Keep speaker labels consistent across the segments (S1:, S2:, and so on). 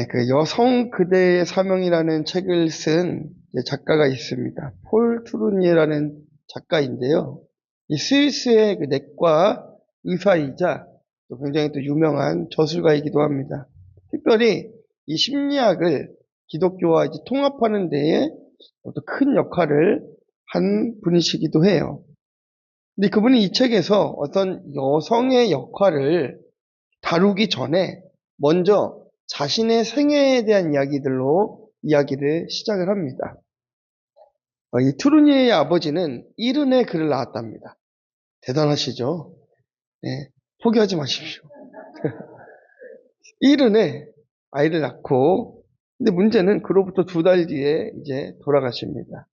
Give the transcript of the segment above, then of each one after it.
S1: 그 여성 그대의 사명이라는 책을 쓴 작가가 있습니다. 폴 투르니에라는 작가인데요. 이 스위스의 그 내과 의사이자 또 굉장히 또 유명한 저술가이기도 합니다. 특별히 이 심리학을 기독교와 이제 통합하는 데에 또 큰 역할을 한 분이시기도 해요. 근데 그분이 이 책에서 어떤 여성의 역할을 다루기 전에 먼저 자신의 생애에 대한 이야기들로 이야기를 시작을 합니다. 이 투르니에의 아버지는 이른에 그를 낳았답니다. 대단하시죠? 네, 포기하지 마십시오. 이른에 아이를 낳고, 근데 문제는 그로부터 2달 뒤에 이제 돌아가십니다.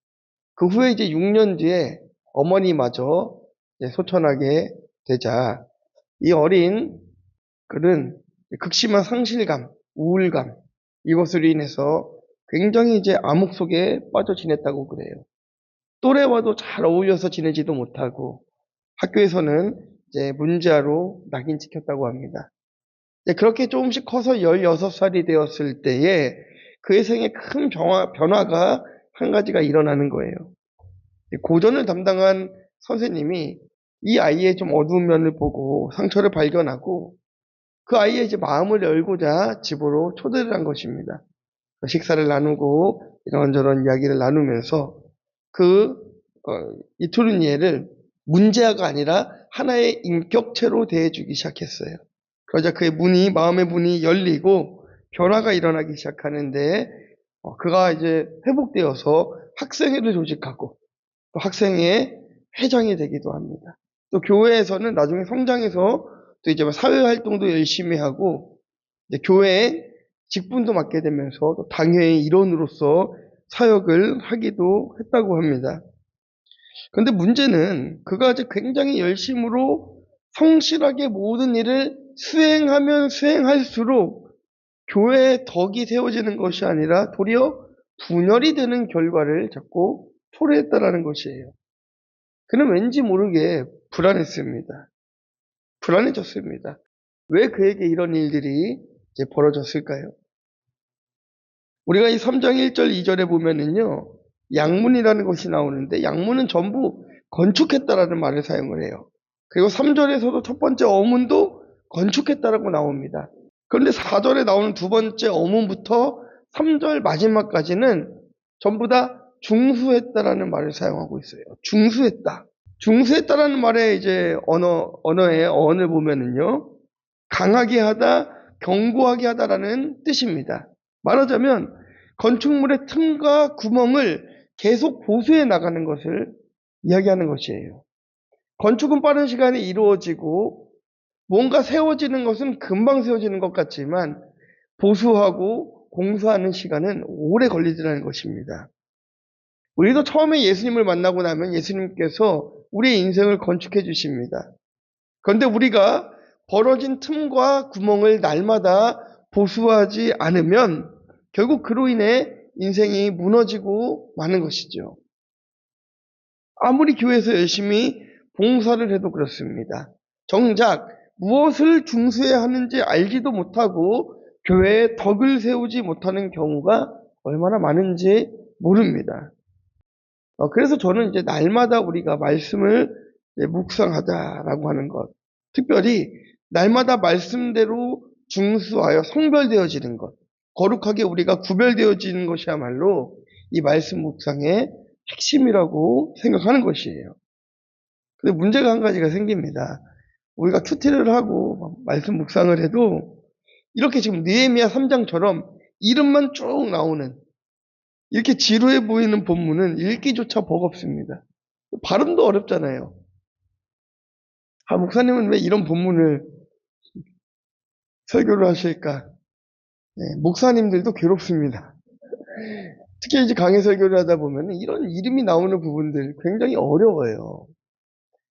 S1: 그 후에 이제 6년 뒤에 어머니마저 이제 소천하게 되자 이 어린 그는 극심한 상실감, 우울감 이것으로 인해서 굉장히 이제 암흑 속에 빠져 지냈다고 그래요. 또래와도 잘 어울려서 지내지도 못하고 학교에서는 이제 문제아로 낙인 찍혔다고 합니다. 그렇게 조금씩 커서 16살이 되었을 때에 그의 생에 큰 변화가 한 가지가 일어나는 거예요. 고전을 담당한 선생님이 이 아이의 좀 어두운 면을 보고 상처를 발견하고 그 아이의 이제 마음을 열고자 집으로 초대를 한 것입니다. 식사를 나누고 이런저런 이야기를 나누면서 이 투르니에를 문제아가 아니라 하나의 인격체로 대해주기 시작했어요. 그러자 그의 마음의 문이 열리고 변화가 일어나기 시작하는데 그가 이제 회복되어서 학생회를 조직하고 또 학생회 회장이 되기도 합니다. 또 교회에서는 나중에 성장해서 또 이제 사회활동도 열심히 하고 이제 교회에 직분도 맡게 되면서 또 당회의 일원으로서 사역을 하기도 했다고 합니다. 그런데 문제는 그가 이제 굉장히 열심으로 성실하게 모든 일을 수행하면 수행할수록 교회의 덕이 세워지는 것이 아니라 도리어 분열이 되는 결과를 자꾸 초래했다라는 것이에요. 그는 왠지 모르게 불안했습니다. 불안해졌습니다. 왜 그에게 이런 일들이 이제 벌어졌을까요? 우리가 이 3장 1절 2절에 보면은요, 양문이라는 것이 나오는데 양문은 전부 건축했다라는 말을 사용을 해요. 그리고 3절에서도 첫 번째 어문도 건축했다라고 나옵니다. 그런데 4절에 나오는 두 번째 어문부터 3절 마지막까지는 전부 다 중수했다라는 말을 사용하고 있어요. 중수했다. 중수했다라는 말의 이제 언어의 어원을 보면은요, 강하게 하다, 견고하게 하다라는 뜻입니다. 말하자면 건축물의 틈과 구멍을 계속 보수해 나가는 것을 이야기하는 것이에요. 건축은 빠른 시간에 이루어지고 뭔가 세워지는 것은 금방 세워지는 것 같지만 보수하고 공사하는 시간은 오래 걸리더라는 것입니다. 우리도 처음에 예수님을 만나고 나면 예수님께서 우리의 인생을 건축해 주십니다. 그런데 우리가 벌어진 틈과 구멍을 날마다 보수하지 않으면 결국 그로 인해 인생이 무너지고 마는 것이죠. 아무리 교회에서 열심히 봉사를 해도 그렇습니다. 정작 무엇을 중수해야 하는지 알지도 못하고 교회에 덕을 세우지 못하는 경우가 얼마나 많은지 모릅니다. 그래서 저는 이제 날마다 우리가 말씀을 묵상하자라고 하는 것, 특별히 날마다 말씀대로 중수하여 성별되어지는 것, 거룩하게 우리가 구별되어지는 것이야말로 이 말씀 묵상의 핵심이라고 생각하는 것이에요. 근데 문제가 한 가지가 생깁니다. 우리가 큐티를 하고 말씀 묵상을 해도 이렇게 지금 느헤미야 3장처럼 이름만 쭉 나오는 이렇게 지루해 보이는 본문은 읽기조차 버겁습니다. 발음도 어렵잖아요. 목사님은 왜 이런 본문을 설교를 하실까? 목사님들도 괴롭습니다. 특히 이제 강의 설교를 하다 보면 이런 이름이 나오는 부분들 굉장히 어려워요.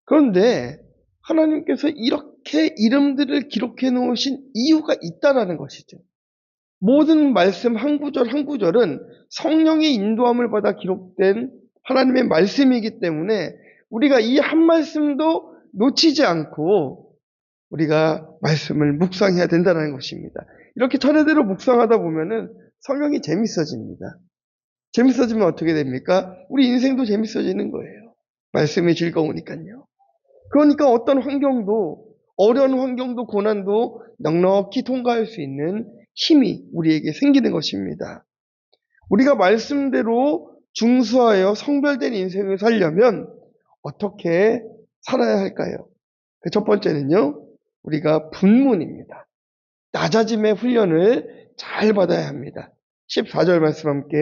S1: 그런데 하나님께서 이렇게 이름들을 기록해 놓으신 이유가 있다라는 것이죠. 모든 말씀 한 구절 한 구절은 성령의 인도함을 받아 기록된 하나님의 말씀이기 때문에 우리가 이 한 말씀도 놓치지 않고 우리가 말씀을 묵상해야 된다는 것입니다. 이렇게 차례대로 묵상하다 보면은 성경이 재밌어집니다. 재밌어지면 어떻게 됩니까? 우리 인생도 재밌어지는 거예요. 말씀이 즐거우니까요. 그러니까 어떤 환경도, 어려운 환경도, 고난도 넉넉히 통과할 수 있는 힘이 우리에게 생기는 것입니다. 우리가 말씀대로 중수하여 성별된 인생을 살려면 어떻게 살아야 할까요? 그 첫 번째는요, 우리가 분문입니다. 낮아짐의 훈련을 잘 받아야 합니다. 14절 말씀 함께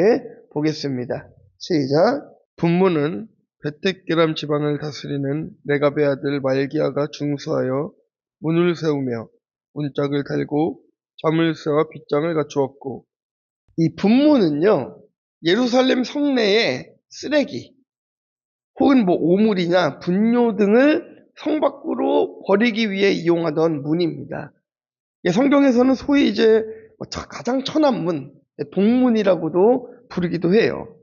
S1: 보겠습니다. 시작. 분문은 베텍게람 지방을 다스리는 레갑의 아들 말기야가 중수하여 문을 세우며 문짝을 달고 자물쇠와 빗장을 갖추었고, 이 분문은요, 예루살렘 성내의 쓰레기 혹은 오물이나 분뇨 등을 성 밖으로 버리기 위해 이용하던 문입니다. 성경에서는 소위 이제 가장 천한 문, 동문이라고도 부르기도 해요.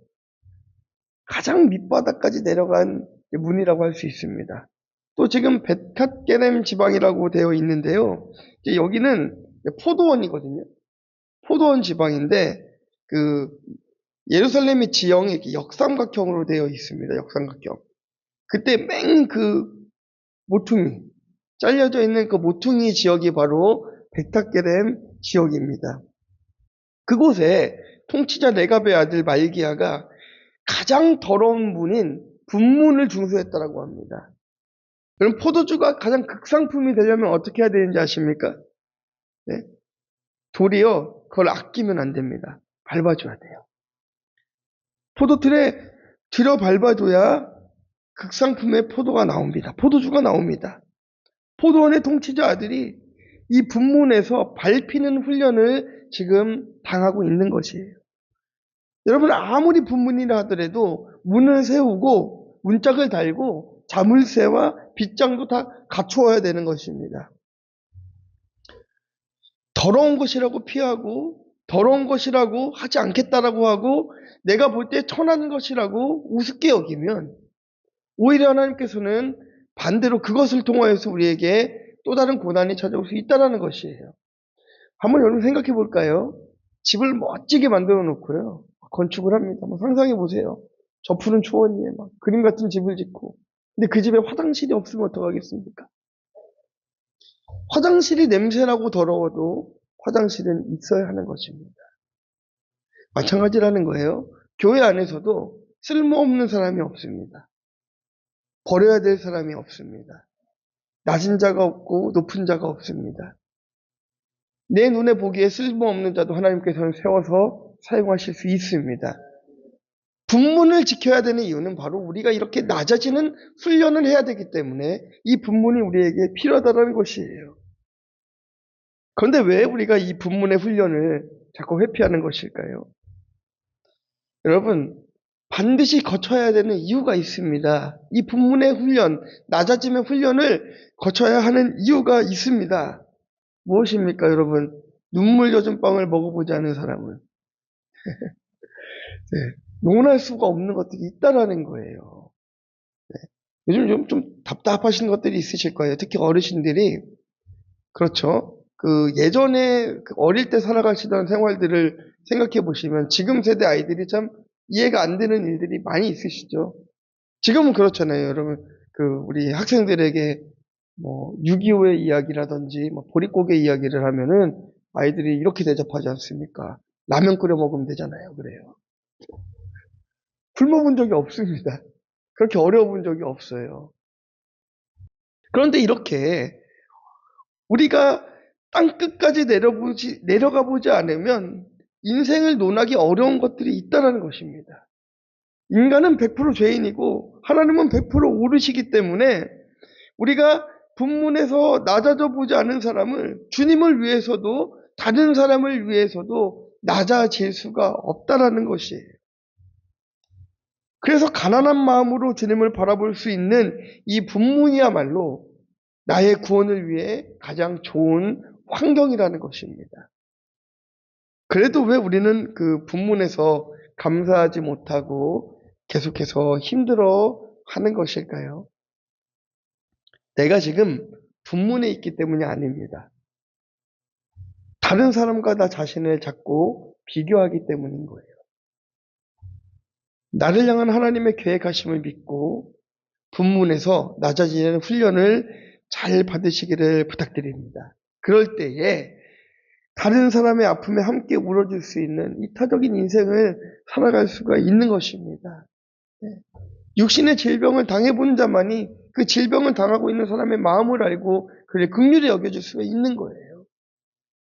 S1: 가장 밑바닥까지 내려간 문이라고 할 수 있습니다. 또 지금 벳갓게렘 지방이라고 되어 있는데요. 여기는 포도원이거든요. 포도원 지방인데 그 예루살렘의 지형이 이렇게 역삼각형으로 되어 있습니다. 역삼각형. 그때 그 모퉁이 잘려져 있는 그 모퉁이 지역이 바로 벳갓게렘 지역입니다. 그곳에 통치자 레갑의 아들 말기야가 가장 더러운 문인 분문을 중수했다라고 합니다. 그럼 포도주가 가장 극상품이 되려면 어떻게 해야 되는지 아십니까? 네? 도리어 그걸 아끼면 안 됩니다. 밟아줘야 돼요. 포도틀에 들어 밟아줘야 극상품의 포도가 나옵니다. 포도주가 나옵니다. 포도원의 통치자 아들이 이 분문에서 밟히는 훈련을 지금 당하고 있는 것이에요. 여러분, 아무리 분문이라 하더라도 문을 세우고 문짝을 달고 자물쇠와 빗장도 다 갖추어야 되는 것입니다. 더러운 것이라고 피하고 더러운 것이라고 하지 않겠다라고 하고 내가 볼 때 천한 것이라고 우습게 여기면 오히려 하나님께서는 반대로 그것을 통하여서 우리에게 또 다른 고난이 찾아올 수 있다는 것이에요. 한번 여러분 생각해 볼까요? 집을 멋지게 만들어 놓고요. 건축을 합니다. 상상해 보세요. 저 푸른 초원위에 막 그림 같은 집을 짓고. 근데 그 집에 화장실이 없으면 어떡하겠습니까? 화장실이 냄새나고 더러워도 화장실은 있어야 하는 것입니다. 마찬가지라는 거예요. 교회 안에서도 쓸모없는 사람이 없습니다. 버려야 될 사람이 없습니다. 낮은 자가 없고 높은 자가 없습니다. 내 눈에 보기에 쓸모없는 자도 하나님께서는 세워서 사용하실 수 있습니다. 분문을 지켜야 되는 이유는 바로 우리가 이렇게 낮아지는 훈련을 해야 되기 때문에 이 분문이 우리에게 필요하다는 것이에요. 그런데 왜 우리가 이 분문의 훈련을 자꾸 회피하는 것일까요? 여러분, 반드시 거쳐야 되는 이유가 있습니다. 이 분문의 훈련, 낮아짐의 훈련을 거쳐야 하는 이유가 있습니다. 무엇입니까, 여러분? 눈물 젖은 빵을 먹어보지 않은 사람은 네, 논할 수가 없는 것들이 있다라는 거예요. 네. 요즘 좀 답답하신 것들이 있으실 거예요. 특히 어르신들이 그렇죠. 예전에 어릴 때 살아가시던 생활들을 생각해 보시면 지금 세대 아이들이 참 이해가 안 되는 일들이 많이 있으시죠. 지금은 그렇잖아요, 여러분. 우리 학생들에게 6.25의 이야기라든지 보릿고개 이야기를 하면은 아이들이 이렇게 대접하지 않습니까? 라면 끓여 먹으면 되잖아요. 그래요. 굶어 본 적이 없습니다. 그렇게 어려워 본 적이 없어요. 그런데 이렇게 우리가 땅 끝까지 내려가 보지 않으면 인생을 논하기 어려운 것들이 있다는 것입니다. 인간은 100% 죄인이고 하나님은 100% 옳으시기 때문에 우리가 분문에서 낮아져 보지 않은 사람을 주님을 위해서도 다른 사람을 위해서도 낮아질 수가 없다라는 것이에요. 그래서 가난한 마음으로 주님을 바라볼 수 있는 이 분문이야말로 나의 구원을 위해 가장 좋은 환경이라는 것입니다. 그래도 왜 우리는 그 분문에서 감사하지 못하고 계속해서 힘들어 하는 것일까요? 내가 지금 분문에 있기 때문이 아닙니다. 다른 사람과 나 자신을 자꾸 비교하기 때문인 거예요. 나를 향한 하나님의 계획하심을 믿고 분문에서 낮아지는 훈련을 잘 받으시기를 부탁드립니다. 그럴 때에 다른 사람의 아픔에 함께 울어줄 수 있는 이타적인 인생을 살아갈 수가 있는 것입니다. 육신의 질병을 당해본 자만이 그 질병을 당하고 있는 사람의 마음을 알고 그를 긍휼히 여겨줄 수가 있는 거예요.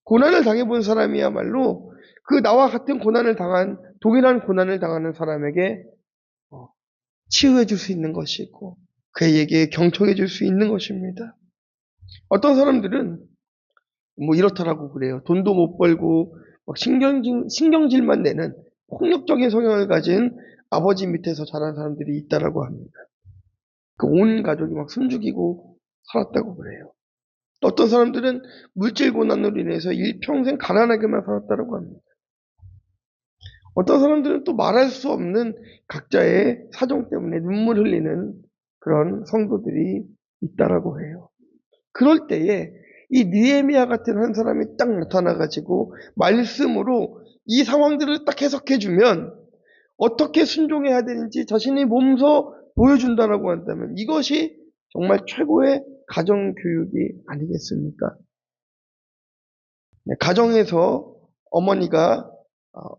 S1: 고난을 당해본 사람이야말로 그 나와 같은 동일한 고난을 당하는 사람에게 치유해줄 수 있는 것이고 그에게 경청해줄 수 있는 것입니다. 어떤 사람들은 이렇다라고 그래요. 돈도 못 벌고 막 신경질만 내는 폭력적인 성향을 가진 아버지 밑에서 자란 사람들이 있다라고 합니다. 그 온 가족이 막 숨죽이고 살았다고 그래요. 어떤 사람들은 물질 고난으로 인해서 일평생 가난하게만 살았다고 합니다. 어떤 사람들은 또 말할 수 없는 각자의 사정 때문에 눈물 흘리는 그런 성도들이 있다라고 해요. 그럴 때에 이 느헤미야 같은 한 사람이 딱 나타나가지고 말씀으로 이 상황들을 딱 해석해주면 어떻게 순종해야 되는지 자신의 몸소 보여준다라고 한다면 이것이 정말 최고의 가정교육이 아니겠습니까? 가정에서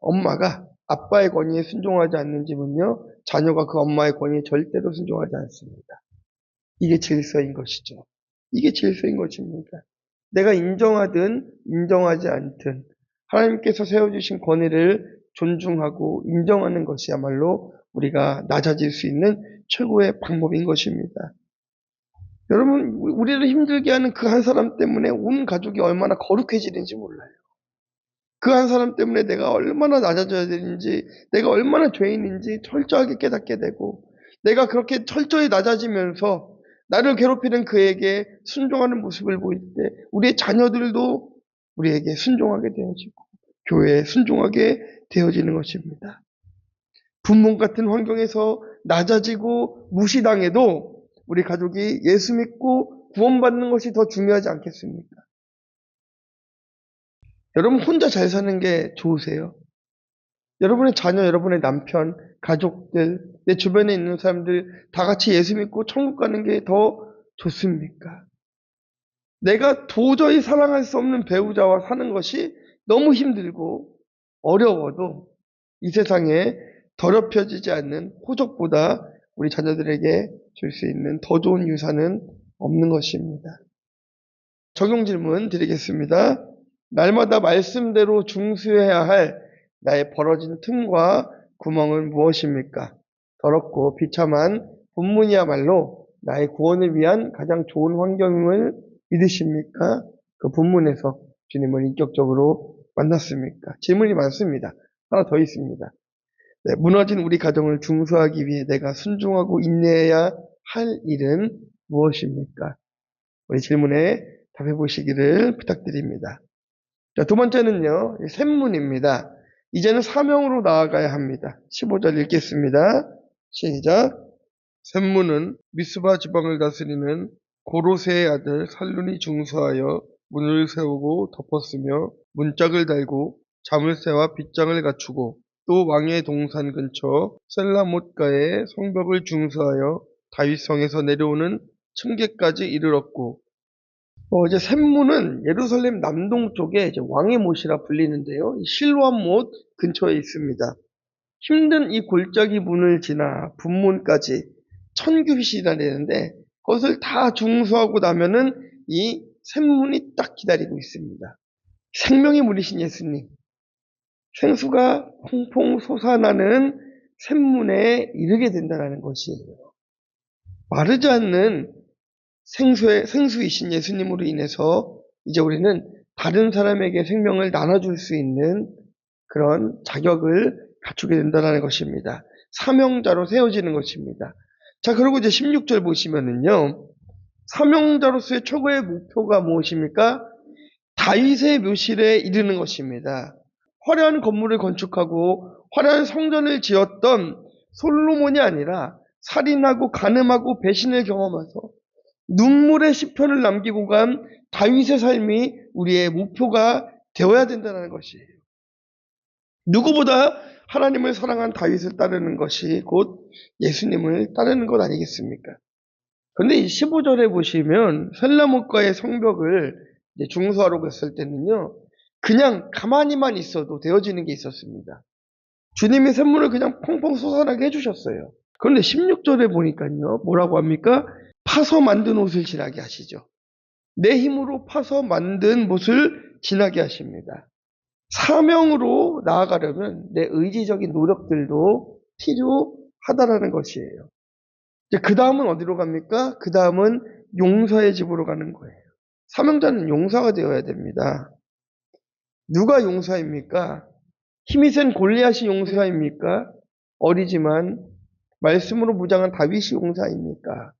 S1: 엄마가 아빠의 권위에 순종하지 않는 집은요, 자녀가 그 엄마의 권위에 절대로 순종하지 않습니다. 이게 질서인 것이죠. 이게 질서인 것입니다. 내가 인정하든 인정하지 않든 하나님께서 세워주신 권위를 존중하고 인정하는 것이야말로 우리가 낮아질 수 있는 최고의 방법인 것입니다. 여러분, 우리를 힘들게 하는 그 한 사람 때문에 온 가족이 얼마나 거룩해지는지 몰라요. 그 한 사람 때문에 내가 얼마나 낮아져야 되는지, 내가 얼마나 죄인인지 철저하게 깨닫게 되고, 내가 그렇게 철저히 낮아지면서 나를 괴롭히는 그에게 순종하는 모습을 보일 때 우리의 자녀들도 우리에게 순종하게 되어지고 교회에 순종하게 되어지는 것입니다. 분문 같은 환경에서 낮아지고 무시당해도 우리 가족이 예수 믿고 구원받는 것이 더 중요하지 않겠습니까? 여러분 혼자 잘 사는 게 좋으세요? 여러분의 자녀, 여러분의 남편, 가족들, 내 주변에 있는 사람들 다 같이 예수 믿고 천국 가는 게 더 좋습니까? 내가 도저히 사랑할 수 없는 배우자와 사는 것이 너무 힘들고 어려워도 이 세상에 더럽혀지지 않는 호적보다 우리 자녀들에게 줄 수 있는 더 좋은 유산은 없는 것입니다. 적용 질문 드리겠습니다. 날마다 말씀대로 중수해야 할 나의 벌어진 틈과 구멍은 무엇입니까? 더럽고 비참한 본문이야말로 나의 구원을 위한 가장 좋은 환경임을 믿으십니까? 그 본문에서 주님을 인격적으로 만났습니까? 질문이 많습니다. 하나 더 있습니다. 네, 무너진 우리 가정을 중수하기 위해 내가 순종하고 인내해야 할 일은 무엇입니까? 우리 질문에 답해 보시기를 부탁드립니다. 자, 두 번째는요, 샘문입니다. 이제는 사명으로 나아가야 합니다. 15절 읽겠습니다. 시작. 샘문은 미스바 지방을 다스리는 고로세의 아들 살룬이 중수하여 문을 세우고 덮었으며 문짝을 달고 자물쇠와 빗장을 갖추고 또 왕의 동산 근처 셀라못가의 성벽을 중수하여 다윗성에서 내려오는 층계까지 이르렀고 이제 샘문은 예루살렘 남동쪽에 이제 왕의 못이라 불리는데요. 실로암 못 근처에 있습니다. 힘든 이 골짜기 문을 지나 분문까지 1000규빗이라 되는데 그것을 다 중수하고 나면은 이 샘문이 딱 기다리고 있습니다. 생명의 물이신 예수님. 생수가 퐁퐁 솟아나는 샘문에 이르게 된다는 것이에요. 마르지 않는 생수이신 예수님으로 인해서 이제 우리는 다른 사람에게 생명을 나눠줄 수 있는 그런 자격을 갖추게 된다는 것입니다. 사명자로 세워지는 것입니다. 자, 그리고 이제 16절 보시면은요, 사명자로서의 최고의 목표가 무엇입니까? 다윗의 묘실에 이르는 것입니다. 화려한 건물을 건축하고 화려한 성전을 지었던 솔로몬이 아니라 살인하고 간음하고 배신을 경험해서 눈물의 시편을 남기고 간 다윗의 삶이 우리의 목표가 되어야 된다는 것이에요. 누구보다 하나님을 사랑한 다윗을 따르는 것이 곧 예수님을 따르는 것 아니겠습니까? 그런데 이 15절에 보시면 셀라못과의 성벽을 이제 중수하러 갔을 때는요, 그냥 가만히만 있어도 되어지는 게 있었습니다. 주님이 샘물을 그냥 펑펑 솟아나게 해주셨어요. 그런데 16절에 보니까요, 뭐라고 합니까? 파서 만든 옷을 지나게 하시죠. 내 힘으로 파서 만든 못을 지나게 하십니다. 사명으로 나아가려면 내 의지적인 노력들도 필요하다라는 것이에요. 이제 그 다음은 어디로 갑니까? 그 다음은 용사의 집으로 가는 거예요. 사명자는 용사가 되어야 됩니다. 누가 용사입니까? 힘이 센 골리앗이 용사입니까? 어리지만 말씀으로 무장한 다윗이 용사입니까?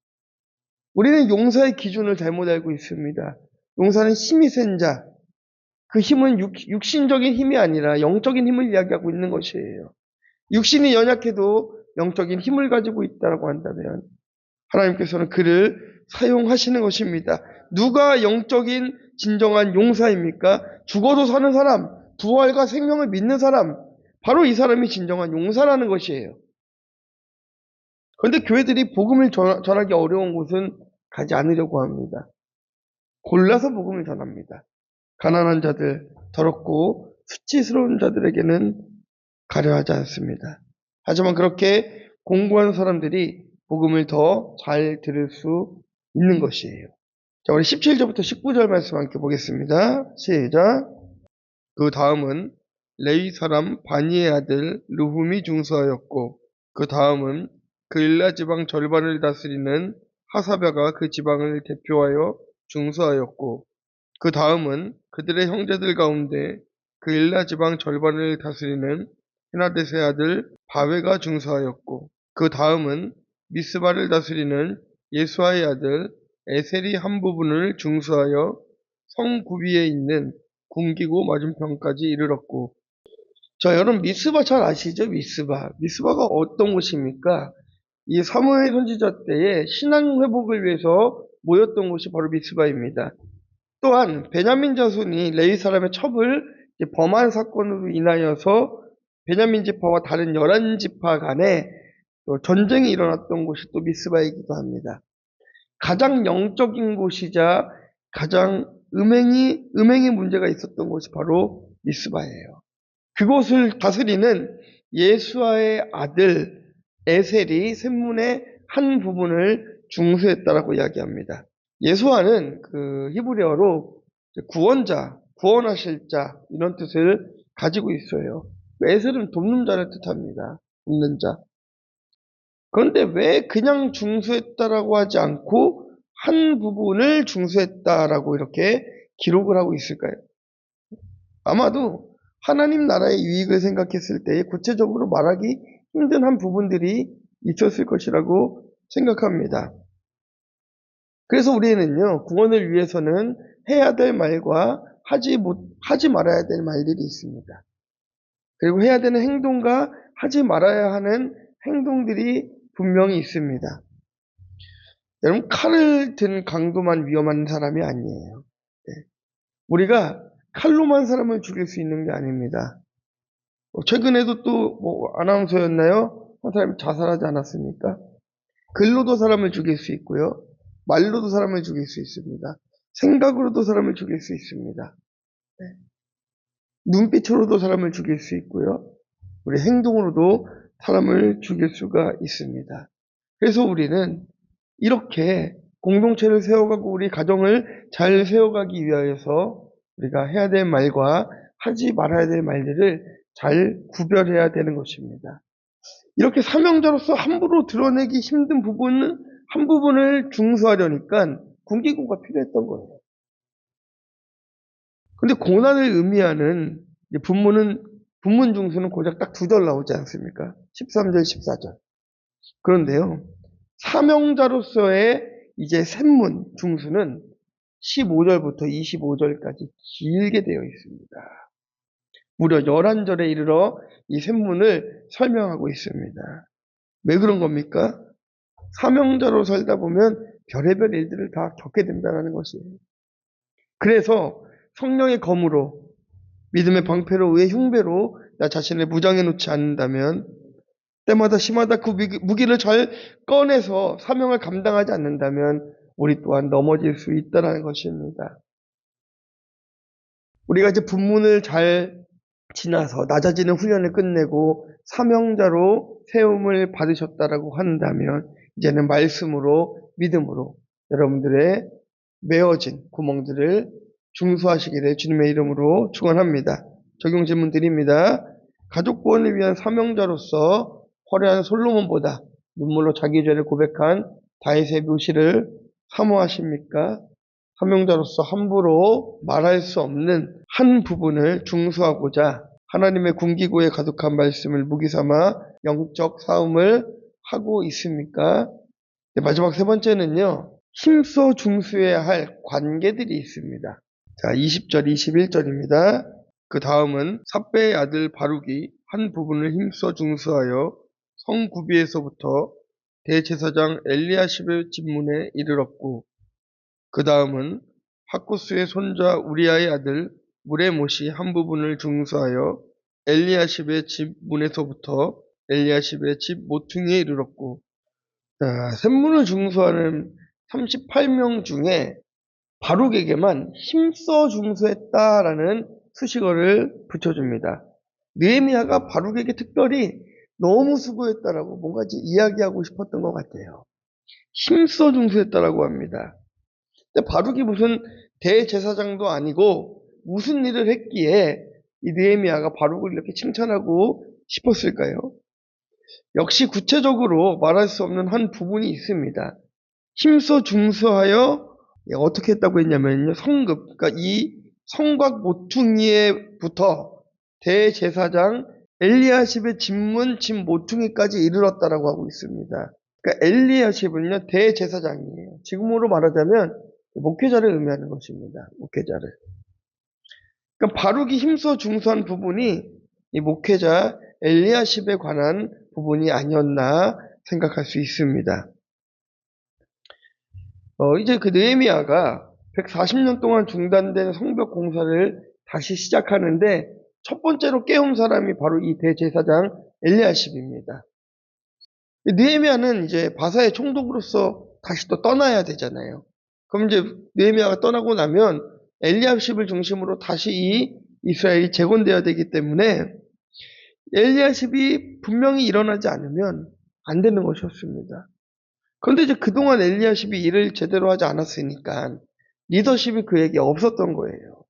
S1: 우리는 용사의 기준을 잘못 알고 있습니다. 용사는 힘이 센 자, 그 힘은 육신적인 힘이 아니라 영적인 힘을 이야기하고 있는 것이에요. 육신이 연약해도 영적인 힘을 가지고 있다고 한다면 하나님께서는 그를 사용하시는 것입니다. 누가 영적인 진정한 용사입니까? 죽어도 사는 사람, 부활과 생명을 믿는 사람, 바로 이 사람이 진정한 용사라는 것이에요. 그런데 교회들이 복음을 전하기 어려운 곳은 가지 않으려고 합니다. 골라서 복음을 전합니다. 가난한 자들, 더럽고 수치스러운 자들에게는 가려 하지 않습니다. 하지만 그렇게 공부한 사람들이 복음을 더 잘 들을 수 있는 것이에요. 자, 우리 17절부터 19절 말씀 함께 보겠습니다. 시작. 그 다음은 레위 사람 바니의 아들 르훔이 중수하였고, 그 다음은 그 일라 지방 절반을 다스리는 하사랴가 그 지방을 대표하여 중수하였고, 그 다음은 그들의 형제들 가운데 그 일라 지방 절반을 다스리는 헤나데스의 아들 바웨가 중수하였고, 그 다음은 미스바를 다스리는 예수아의 아들 에셀이 한 부분을 중수하여 성 구비에 있는 궁기고 맞은편까지 이르렀고. 자, 여러분 미스바 잘 아시죠? 미스바가 어떤 곳입니까? 이 사무엘 선지자 때에 신앙 회복을 위해서 모였던 곳이 바로 미스바입니다. 또한 베냐민 자손이 레위 사람의 첩을 범한 사건으로 인하여서 베냐민 지파와 다른 11지파 간에 전쟁이 일어났던 곳이 또 미스바이기도 합니다. 가장 영적인 곳이자 가장 음행의 문제가 있었던 곳이 바로 미스바예요. 그곳을 다스리는 예수아의 아들 에셀이 샘문의 한 부분을 중수했다라고 이야기합니다. 예수아는 그 히브리어로 구원자, 구원하실 자 이런 뜻을 가지고 있어요. 에셀은 돕는 자를 뜻합니다. 돕는 자. 그런데 왜 그냥 중수했다라고 하지 않고 한 부분을 중수했다라고 이렇게 기록을 하고 있을까요? 아마도 하나님 나라의 유익을 생각했을 때 구체적으로 말하기 힘든 한 부분들이 있었을 것이라고 생각합니다. 그래서 우리는요, 구원을 위해서는 해야 될 말과 하지 말아야 될 말들이 있습니다. 그리고 해야 되는 행동과 하지 말아야 하는 행동들이 분명히 있습니다. 여러분, 칼을 든 강도만 위험한 사람이 아니에요. 우리가 칼로만 사람을 죽일 수 있는 게 아닙니다. 최근에도 또 아나운서였나요? 한 사람이 자살하지 않았습니까? 글로도 사람을 죽일 수 있고요. 말로도 사람을 죽일 수 있습니다. 생각으로도 사람을 죽일 수 있습니다. 눈빛으로도 사람을 죽일 수 있고요. 우리 행동으로도 사람을 죽일 수가 있습니다. 그래서 우리는 이렇게 공동체를 세워가고 우리 가정을 잘 세워가기 위하여서 우리가 해야 될 말과 하지 말아야 될 말들을 잘 구별해야 되는 것입니다. 이렇게 사명자로서 함부로 드러내기 힘든 한 부분을 중수하려니까 군기고가 필요했던 거예요. 근데 고난을 의미하는 분문 중수는 고작 딱 2절 나오지 않습니까? 13절, 14절. 그런데요, 사명자로서의 이제 샘문 중수는 15절부터 25절까지 길게 되어 있습니다. 무려 11절에 이르러 이 샘문을 설명하고 있습니다. 왜 그런 겁니까? 사명자로 살다 보면 별의별 일들을 다 겪게 된다는 것이에요. 그래서 성령의 검으로 믿음의 방패로 의의 흉배로 나 자신을 무장해 놓지 않는다면, 때마다 시마다 그 무기를 잘 꺼내서 사명을 감당하지 않는다면 우리 또한 넘어질 수 있다는 것입니다. 우리가 이제 분문을 잘 지나서 낮아지는 훈련을 끝내고 사명자로 세움을 받으셨다라고 한다면, 이제는 말씀으로, 믿음으로 여러분들의 메어진 구멍들을 중수하시기를 주님의 이름으로 축원합니다. 적용 질문 드립니다. 가족 구원을 위한 사명자로서 화려한 솔로몬보다 눈물로 자기 죄를 고백한 다윗의 묘시를 사모하십니까? 사명자로서 함부로 말할 수 없는 한 부분을 중수하고자 하나님의 군기구에 가득한 말씀을 무기 삼아 영적 싸움을 하고 있습니까? 네, 마지막 세 번째는요, 힘써 중수해야 할 관계들이 있습니다. 자, 20절, 21절입니다. 그 다음은 삽배의 아들 바룩이 한 부분을 힘써 중수하여 성구비에서부터 대제사장 엘리야십의 집문에 이르렀고, 그 다음은 하쿠스의 손자 우리아의 아들 무레못이 한 부분을 중수하여 엘리야십의 집 문에서부터 엘리야십의 집 모퉁이에 이르렀고, 샘문을 중수하는 38명 중에 바룩에게만 힘써 중수했다라는 수식어를 붙여줍니다. 느헤미야가 바룩에게 특별히 너무 수고했다라고 뭔가 이야기하고 싶었던 것 같아요. 힘써 중수했다라고 합니다. 근데 바룩이 무슨 대제사장도 아니고 무슨 일을 했기에 이 느헤미야가 바룩을 이렇게 칭찬하고 싶었을까요? 역시 구체적으로 말할 수 없는 한 부분이 있습니다. 힘써 중수하여 어떻게 했다고 했냐면요, 성급, 그러니까 이 성곽 모퉁이에부터 대제사장 엘리야십의 집문 집 모퉁이까지 이르렀다라고 하고 있습니다. 그러니까 엘리야십은요, 대제사장이에요. 지금으로 말하자면 목회자를 의미하는 것입니다. 목회자를. 그러니까 바룩이 힘써 중수한 부분이 이 목회자 엘리야십에 관한 부분이 아니었나 생각할 수 있습니다. 이제 그 느헤미야가 140년 동안 중단된 성벽 공사를 다시 시작하는데 첫 번째로 깨운 사람이 바로 이 대제사장 엘리야십입니다. 느헤미야는 이제 바사의 총독으로서 다시 또 떠나야 되잖아요. 그럼 이제 느헤미야가 떠나고 나면 엘리야십을 중심으로 다시 이 이스라엘이 재건되어야 되기 때문에 엘리야십이 분명히 일어나지 않으면 안 되는 것이었습니다. 그런데 이제 그동안 엘리야십이 일을 제대로 하지 않았으니까 리더십이 그에게 없었던 거예요.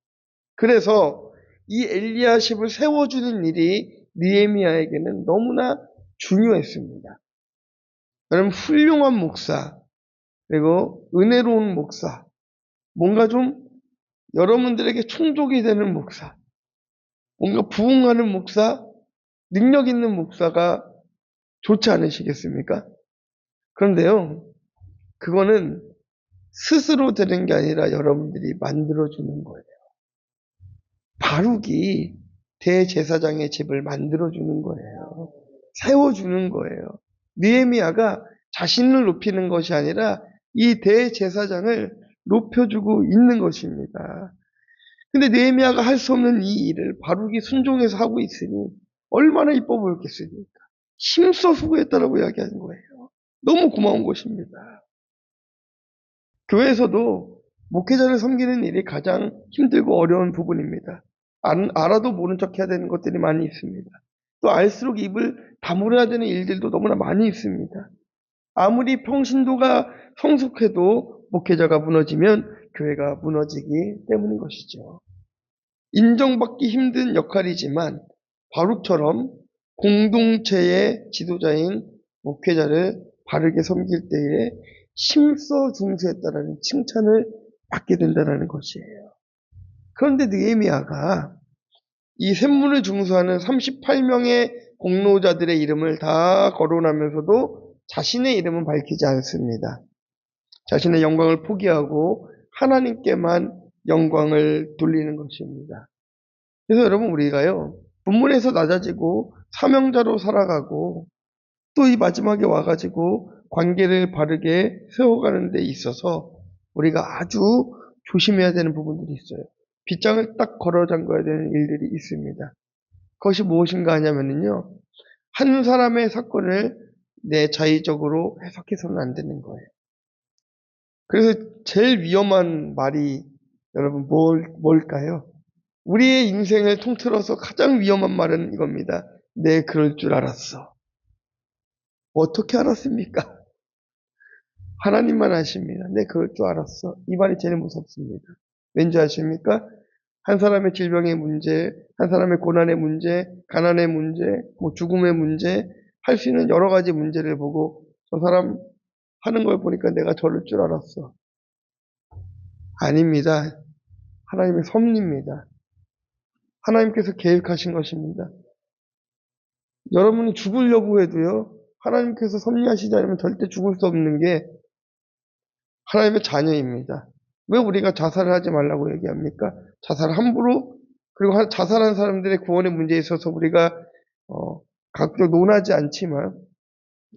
S1: 그래서 이 엘리야십을 세워주는 일이 느헤미야에게는 너무나 중요했습니다. 여러분, 훌륭한 목사, 그리고 은혜로운 목사, 뭔가 좀 여러분들에게 충족이 되는 목사, 뭔가 부흥하는 목사, 능력 있는 목사가 좋지 않으시겠습니까? 그런데요, 그거는 스스로 되는 게 아니라 여러분들이 만들어주는 거예요. 바룩이 대제사장의 집을 만들어주는 거예요. 세워주는 거예요. 느헤미야가 자신을 높이는 것이 아니라 이 대제사장을 높여주고 있는 것입니다. 근데 느헤미야가 할 수 없는 이 일을 바룩이 순종해서 하고 있으니 얼마나 이뻐 보였겠습니까? 힘써 수고했다라고 이야기하는 거예요. 너무 고마운 것입니다. 교회에서도 목회자를 섬기는 일이 가장 힘들고 어려운 부분입니다. 알아도 모른 척 해야 되는 것들이 많이 있습니다. 또 알수록 입을 다물어야 되는 일들도 너무나 많이 있습니다. 아무리 평신도가 성숙해도 목회자가 무너지면 교회가 무너지기 때문인 것이죠. 인정받기 힘든 역할이지만 바룩처럼 공동체의 지도자인 목회자를 바르게 섬길 때에 힘써 중수했다라는 칭찬을 받게 된다는 것이에요. 그런데 느헤미야가 이 샘문을 중수하는 38명의 공로자들의 이름을 다 거론하면서도 자신의 이름은 밝히지 않습니다. 자신의 영광을 포기하고 하나님께만 영광을 돌리는 것입니다. 그래서 여러분, 우리가요, 본문에서 낮아지고 사명자로 살아가고 또 이 마지막에 와가지고 관계를 바르게 세워가는 데 있어서 우리가 아주 조심해야 되는 부분들이 있어요. 빗장을 딱 걸어 잠궈야 되는 일들이 있습니다. 그것이 무엇인가 하냐면요. 한 사람의 사건을 내 자의적으로 해석해서는 안 되는 거예요. 그래서 제일 위험한 말이 여러분 뭘까요? 우리의 인생을 통틀어서 가장 위험한 말은 이겁니다. 내 그럴 줄 알았어. 어떻게 알았습니까? 하나님만 아십니다. 내 그럴 줄 알았어. 이 말이 제일 무섭습니다. 왠지 아십니까? 한 사람의 질병의 문제, 한 사람의 고난의 문제, 가난의 문제, 뭐 죽음의 문제, 할 수 있는 여러 가지 문제를 보고 저 사람 하는 걸 보니까 내가 저럴 줄 알았어. 아닙니다. 하나님의 섭리입니다. 하나님께서 계획하신 것입니다. 여러분이 죽으려고 해도요, 하나님께서 섭리하시지 않으면 절대 죽을 수 없는 게 하나님의 자녀입니다. 왜 우리가 자살을 하지 말라고 얘기합니까? 자살 함부로, 그리고 자살한 사람들의 구원의 문제에 있어서 우리가 각종 논하지 않지만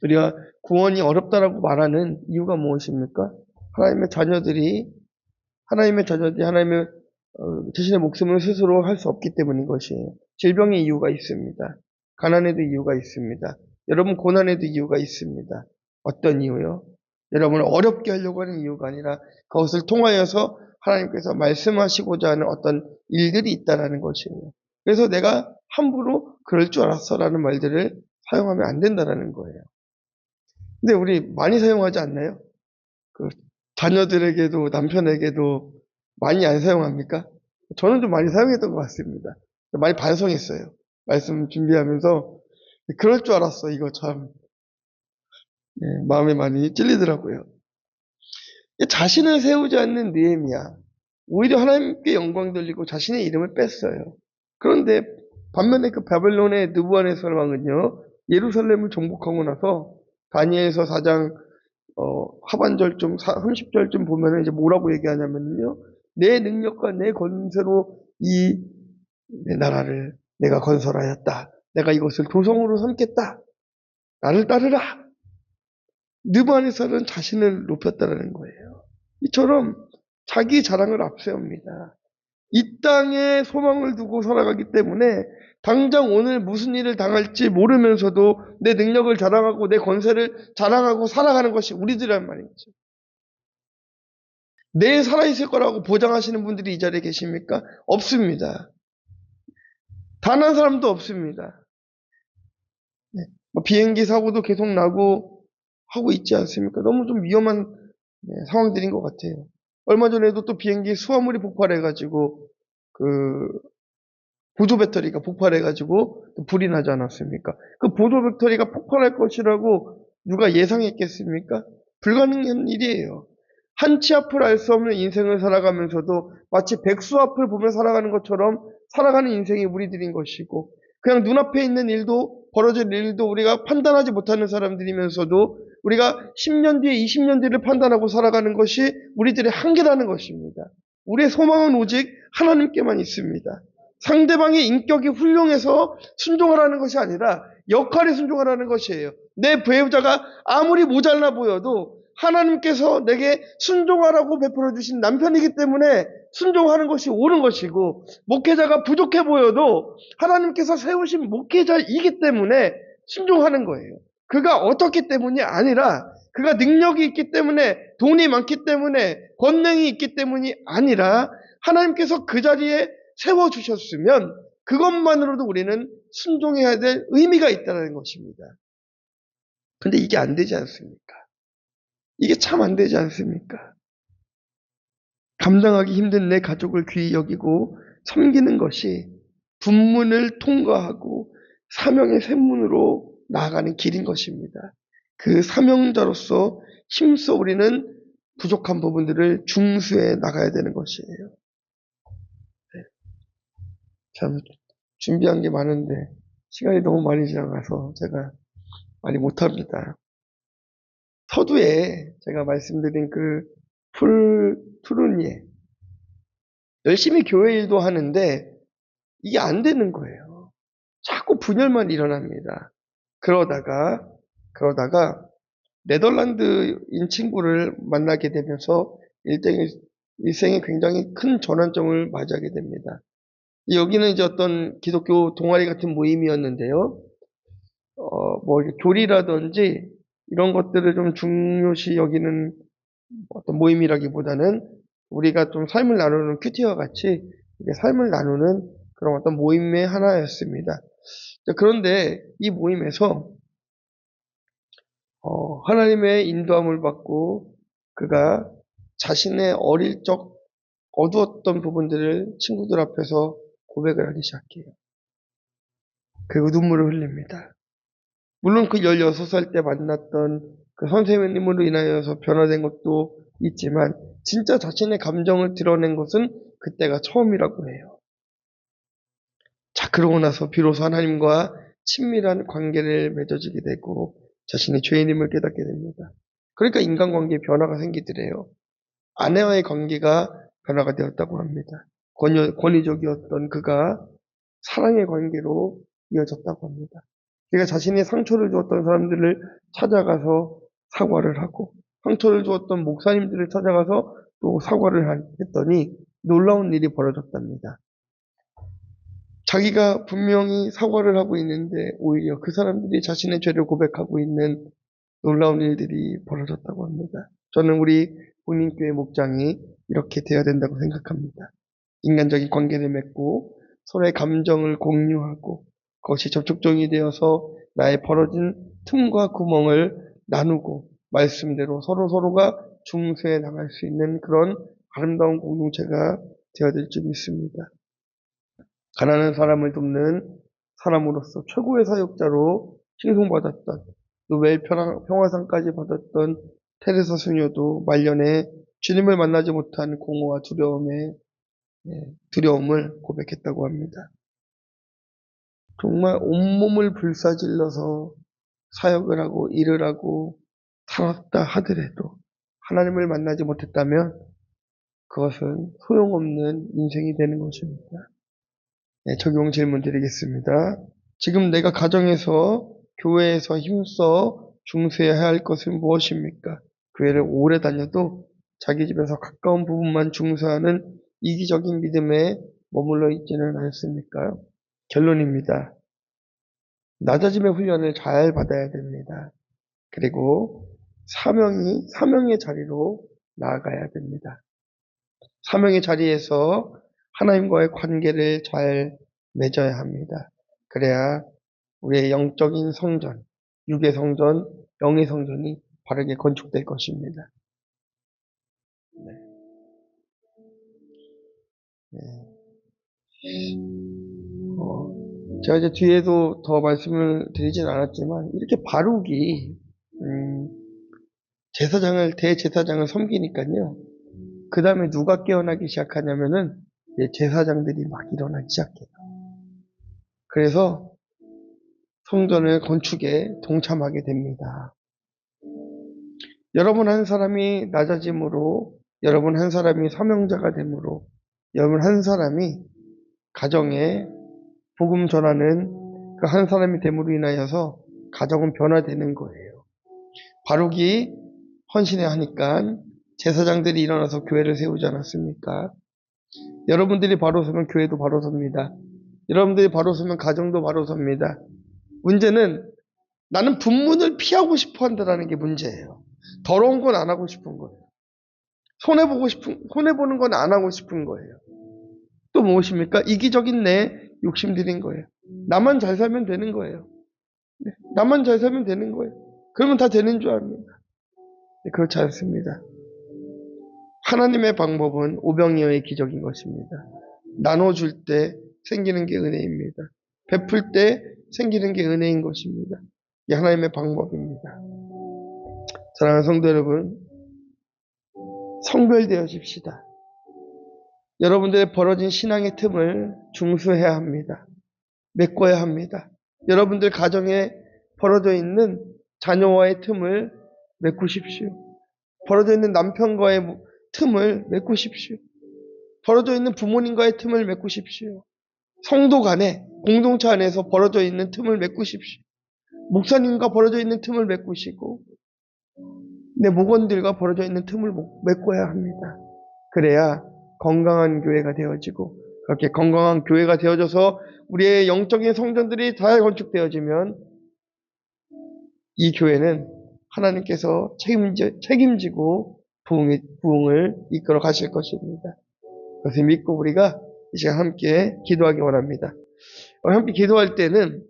S1: 우리가 구원이 어렵다라고 말하는 이유가 무엇입니까? 하나님의 자녀들이 하나님의 자신의 목숨을 스스로 할 수 없기 때문인 것이에요. 질병의 이유가 있습니다. 가난에도 이유가 있습니다. 여러분 고난에도 이유가 있습니다. 어떤 이유요? 여러분을 어렵게 하려고 하는 이유가 아니라 그것을 통하여서 하나님께서 말씀하시고자 하는 어떤 일들이 있다는 것이에요. 그래서 내가 함부로 그럴 줄 알았어라는 말들을 사용하면 안 된다는 거예요. 근데 우리 많이 사용하지 않나요? 그 자녀들에게도 남편에게도 많이 안 사용합니까? 저는 좀 많이 사용했던 것 같습니다. 많이 반성했어요. 말씀 준비하면서 그럴 줄 알았어. 이거 참 마음에 많이 찔리더라고요. 자신을 세우지 않는 느헤미야. 오히려 하나님께 영광 돌리고 자신의 이름을 뺐어요. 그런데 반면에 그 바벨론의 느부갓네살 왕은요. 예루살렘을 정복하고 나서 다니엘서 4장 하반절쯤 30절쯤 보면은 이제 뭐라고 얘기하냐면요. 내 능력과 내 권세로 이 내 나라를 내가 건설하였다. 내가 이것을 도성으로 삼겠다. 나를 따르라. 느부갓네살은 자신을 높였다는 거예요. 이처럼 자기 자랑을 앞세웁니다. 이 땅에 소망을 두고 살아가기 때문에 당장 오늘 무슨 일을 당할지 모르면서도 내 능력을 자랑하고 내 권세를 자랑하고 살아가는 것이 우리들이란 말이죠. 내일 살아있을 거라고 보장하시는 분들이 이 자리에 계십니까? 없습니다. 단 한 사람도 없습니다. 비행기 사고도 계속 나고 하고 있지 않습니까? 너무 좀 위험한 상황들인 것 같아요. 얼마 전에도 또 비행기 수화물이 폭발해가지고 그 보조 배터리가 폭발해가지고 불이 나지 않았습니까? 그 보조 배터리가 폭발할 것이라고 누가 예상했겠습니까? 불가능한 일이에요. 한치 앞을 알 수 없는 인생을 살아가면서도 마치 백수 앞을 보며 살아가는 것처럼 살아가는 인생이 우리들인 것이고 그냥 눈앞에 있는 일도 벌어질 일도 우리가 판단하지 못하는 사람들이면서도 우리가 10년 뒤에 20년 뒤를 판단하고 살아가는 것이 우리들의 한계라는 것입니다. 우리의 소망은 오직 하나님께만 있습니다. 상대방의 인격이 훌륭해서 순종하라는 것이 아니라 역할에 순종하라는 것이에요. 내 배우자가 아무리 모자라 보여도 하나님께서 내게 순종하라고 베풀어 주신 남편이기 때문에 순종하는 것이 옳은 것이고 목회자가 부족해 보여도 하나님께서 세우신 목회자이기 때문에 순종하는 거예요. 그가 어떻기 때문이 아니라 그가 능력이 있기 때문에 돈이 많기 때문에 권능이 있기 때문이 아니라 하나님께서 그 자리에 세워주셨으면 그것만으로도 우리는 순종해야 될 의미가 있다는 것입니다. 근데 이게 안 되지 않습니까? 이게 참 안 되지 않습니까? 감당하기 힘든 내 가족을 귀히 여기고 섬기는 것이 분문을 통과하고 사명의 샘문으로 나아가는 길인 것입니다. 그 사명자로서 힘써 우리는 부족한 부분들을 중수해 나가야 되는 것이에요. 참 준비한 게 많은데 시간이 너무 많이 지나가서 제가 많이 못합니다. 서두에 제가 말씀드린 그 푸른 예 열심히 교회 일도 하는데 이게 안 되는 거예요. 자꾸 분열만 일어납니다. 그러다가 네덜란드인 친구를 만나게 되면서 일대일 일생에 굉장히 큰 전환점을 맞이하게 됩니다. 여기는 이제 어떤 기독교 동아리 같은 모임이었는데요. 뭐 교리라든지 이런 것들을 좀 중요시 여기는 어떤 모임이라기보다는 우리가 좀 삶을 나누는 큐티와 같이 이렇게 삶을 나누는 그런 어떤 모임의 하나였습니다. 그런데 이 모임에서 하나님의 인도함을 받고 그가 자신의 어릴 적 어두웠던 부분들을 친구들 앞에서 고백을 하기 시작해요. 그리고 눈물을 흘립니다. 물론 그 16살 때 만났던 그 선생님으로 인하여서 변화된 것도 있지만 진짜 자신의 감정을 드러낸 것은 그때가 처음이라고 해요. 자, 그러고 나서 비로소 하나님과 친밀한 관계를 맺어지게 되고 자신의 죄인임을 깨닫게 됩니다. 그러니까 인간관계에 변화가 생기더래요. 아내와의 관계가 변화가 되었다고 합니다. 권위적이었던 그가 사랑의 관계로 이어졌다고 합니다. 그가 자신의 상처를 주었던 사람들을 찾아가서 사과를 하고 상처를 주었던 목사님들을 찾아가서 또 사과를 했더니 놀라운 일이 벌어졌답니다. 자기가 분명히 사과를 하고 있는데 오히려 그 사람들이 자신의 죄를 고백하고 있는 놀라운 일들이 벌어졌다고 합니다. 저는 우리 본인교회 목장이 이렇게 되어야 된다고 생각합니다. 인간적인 관계를 맺고 서로의 감정을 공유하고 그것이 접촉점이 되어서 나의 벌어진 틈과 구멍을 나누고 말씀대로 서로가 중수해 나갈 수 있는 그런 아름다운 공동체가 되어야 될 줄 믿습니다. 가난한 사람을 돕는 사람으로서 최고의 사역자로 칭송받았던 노벨 평화상까지 받았던 테레사 수녀도 말년에 주님을 만나지 못한 공허와 두려움을 고백했다고 합니다. 정말 온몸을 불사질러서 사역을 하고 일을 하고 살았다 하더라도 하나님을 만나지 못했다면 그것은 소용없는 인생이 되는 것입니다. 적용 질문 드리겠습니다. 지금 내가 가정에서 교회에서 힘써 중수해야 할 것은 무엇입니까? 교회를 오래 다녀도 자기 집에서 가까운 부분만 중수하는 이기적인 믿음에 머물러 있지는 않습니까? 결론입니다. 낮아짐의 훈련을 잘 받아야 됩니다. 그리고 사명의 자리로 나아가야 됩니다. 사명의 자리에서 하나님과의 관계를 잘 맺어야 합니다. 그래야 우리의 영적인 성전, 육의 성전, 영의 성전이 바르게 건축될 것입니다. 제가 이제 뒤에도 더 말씀을 드리진 않았지만 이렇게 바룩이 대제사장을 섬기니까요. 그 다음에 누가 깨어나기 시작하냐면은 제사장들이 막 일어나기 시작해요. 그래서 성전의 건축에 동참하게 됩니다. 여러분 한 사람이 낮아짐으로, 여러분 한 사람이 사명자가 됨으로, 여러분 한 사람이 가정에 복음 전하는 그 한 사람이 됨으로 인하여서 가정은 변화되는 거예요. 바룩이 헌신해야 하니까 제사장들이 일어나서 교회를 세우지 않았습니까? 여러분들이 바로 서면 교회도 바로 섭니다. 여러분들이 바로 서면 가정도 바로 섭니다. 문제는 나는 분문을 피하고 싶어 한다는 게 문제예요. 더러운 건 안 하고 싶은 거예요. 손해보는 건 안 하고 싶은 거예요. 또 무엇입니까? 이기적인 내 욕심들인 거예요. 나만 잘 살면 되는 거예요. 나만 잘 살면 되는 거예요. 그러면 다 되는 줄 압니다. 그렇지 않습니다. 하나님의 방법은 오병이어의 기적인 것입니다. 나눠줄 때 생기는 게 은혜입니다. 베풀 때 생기는 게 은혜인 것입니다. 이게 하나님의 방법입니다. 사랑하는 성도 여러분, 성별되어집시다. 여러분들의 벌어진 신앙의 틈을 중수해야 합니다. 메꿔야 합니다. 여러분들 가정에 벌어져 있는 자녀와의 틈을 메꾸십시오. 벌어져 있는 남편과의 틈을 메꾸십시오. 벌어져 있는 부모님과의 틈을 메꾸십시오. 성도 간에, 공동체 안에서 벌어져 있는 틈을 메꾸십시오. 목사님과 벌어져 있는 틈을 메꾸시고 내 목원들과 벌어져 있는 틈을 메꿔야 합니다. 그래야 건강한 교회가 되어지고, 그렇게 건강한 교회가 되어져서 우리의 영적인 성전들이 잘 건축되어지면 이 교회는 하나님께서 책임지고 부흥을 이끌어 가실 것입니다. 그것을 믿고 우리가 이 시간 함께 기도하기 원합니다. 함께 기도할 때는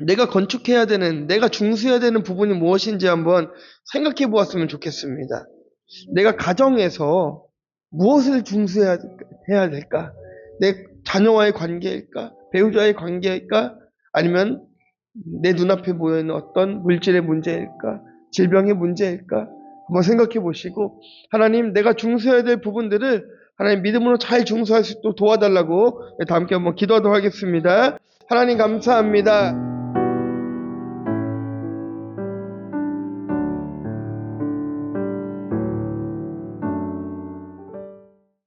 S1: 내가 건축해야 되는, 내가 중수해야 되는 부분이 무엇인지 한번 생각해 보았으면 좋겠습니다. 내가 가정에서 무엇을 중수해야 될까? 내 자녀와의 관계일까? 배우자의 관계일까? 아니면 내 눈앞에 보이는 어떤 물질의 문제일까? 질병의 문제일까? 한번 생각해 보시고, 하나님, 내가 중수해야 될 부분들을 하나님 믿음으로 잘 중수할 수 있도록 도와달라고 다 함께 한번 기도하도록 하겠습니다. 하나님 감사합니다.